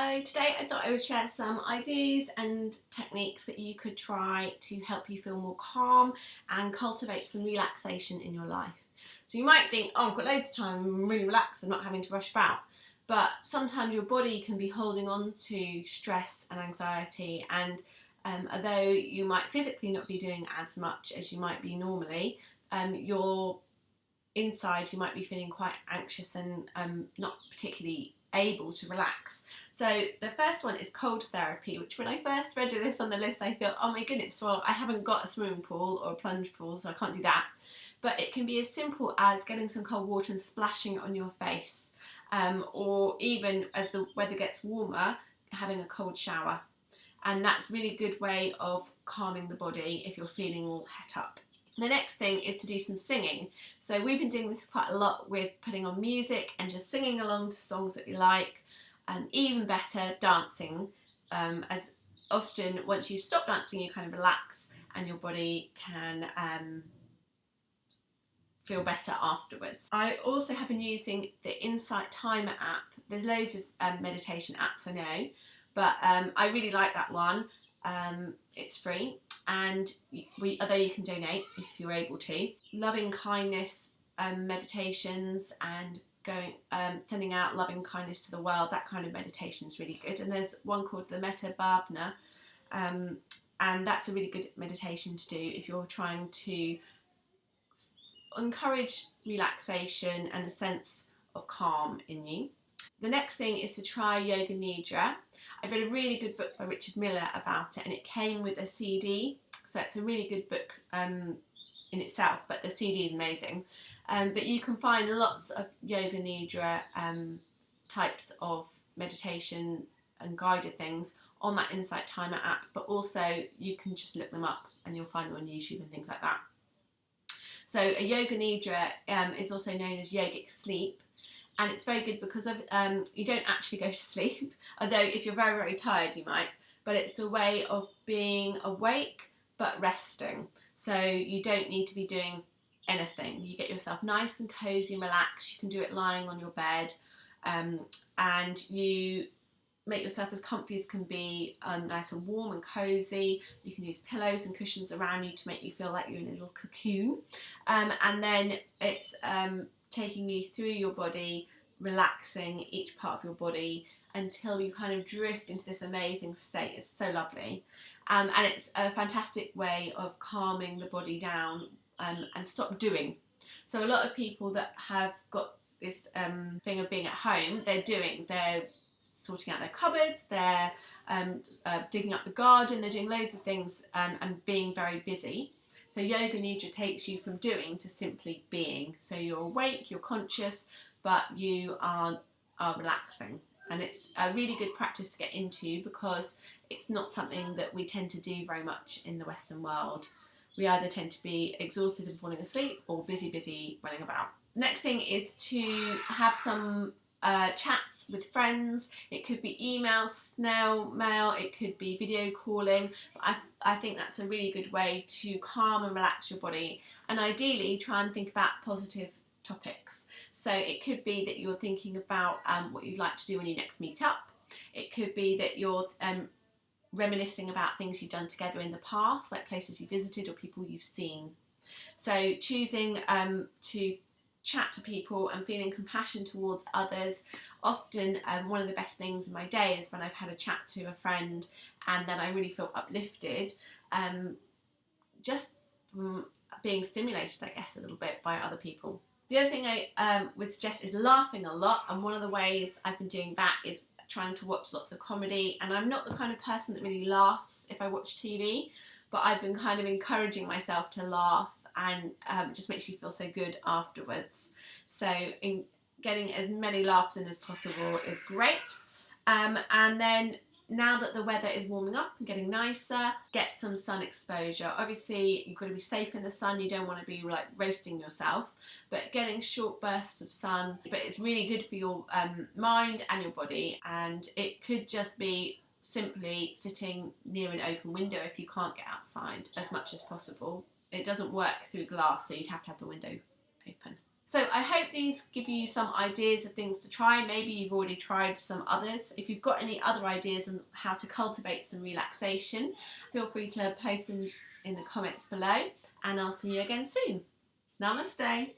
So today I thought I would share some ideas and techniques that you could try to help you feel more calm and cultivate some relaxation in your life. So you might think, oh, I've got loads of time, I'm really relaxed, I'm not having to rush about. But sometimes your body can be holding on to stress and anxiety, and although you might physically not be doing as much as you might be normally, your inside you might be feeling quite anxious and not particularly able to relax. So the first one is cold therapy, which when I first read this on the list I thought, oh my goodness, well I haven't got a swimming pool or a plunge pool so I can't do that. But it can be as simple as getting some cold water and splashing it on your face, or even as the weather gets warmer, having a cold shower. And that's a really good way of calming the body if you're feeling all het up. The next thing is to do some singing. So we've been doing this quite a lot with putting on music and just singing along to songs that we like, and even better, dancing. As often, once you stop dancing, you kind of relax and your body can feel better afterwards. I also have been using the Insight Timer app. There's loads of meditation apps, I know, but I really like that one. It's free, and although you can donate if you're able to. Loving kindness meditations and sending out loving kindness to the world, that kind of meditation is really good. And there's one called the Metta Bhavana, and that's a really good meditation to do if you're trying to encourage relaxation and a sense of calm in you. The next thing is to try Yoga Nidra. I read a really good book by Richard Miller about it, and it came with a CD, so it's a really good book in itself, but the CD is amazing. But you can find lots of Yoga Nidra types of meditation and guided things on that Insight Timer app, but also you can just look them up and you'll find them on YouTube and things like that. So a Yoga Nidra is also known as yogic sleep. And it's very good because of you don't actually go to sleep, although if you're very, very tired you might, but it's a way of being awake but resting. So you don't need to be doing anything. You get yourself nice and cozy and relaxed. You can do it lying on your bed, and you make yourself as comfy as can be, nice and warm and cozy. You can use pillows and cushions around you to make you feel like you're in a little cocoon, and then it's taking you through your body, relaxing each part of your body until you kind of drift into this amazing state. It's so lovely, and it's a fantastic way of calming the body down and stop doing. So a lot of people that have got this thing of being at home, they're sorting out their cupboards, they're digging up the garden, they're doing loads of things and being very busy. So Yoga Nidra takes you from doing to simply being. So you're awake, you're conscious, but you are relaxing. And it's a really good practice to get into because it's not something that we tend to do very much in the Western world. We either tend to be exhausted and falling asleep or busy running about. Next thing is to have some chats with friends. It could be email, snail mail, it could be video calling. I think that's a really good way to calm and relax your body, and ideally try and think about positive topics. So it could be that you're thinking about what you'd like to do when you next meet up. It could be that you're reminiscing about things you've done together in the past, like places you visited or people you've seen. So choosing to chat to people and feeling compassion towards others. Often one of the best things in my day is when I've had a chat to a friend and then I really feel uplifted, just from being stimulated, I guess, a little bit by other people. The other thing I would suggest is laughing a lot, and one of the ways I've been doing that is trying to watch lots of comedy. And I'm not the kind of person that really laughs if I watch TV, but I've been kind of encouraging myself to laugh, and it just makes you feel so good afterwards. So getting as many laughs in as possible is great. And then now that the weather is warming up and getting nicer, get some sun exposure. Obviously you've got to be safe in the sun, you don't want to be like roasting yourself, but getting short bursts of sun, but it's really good for your mind and your body. And it could just be simply sitting near an open window if you can't get outside as much as possible. It doesn't work through glass, so you'd have to have the window open. So I hope these give you some ideas of things to try. Maybe you've already tried some others. If you've got any other ideas on how to cultivate some relaxation, feel free to post them in the comments below, and I'll see you again soon. Namaste.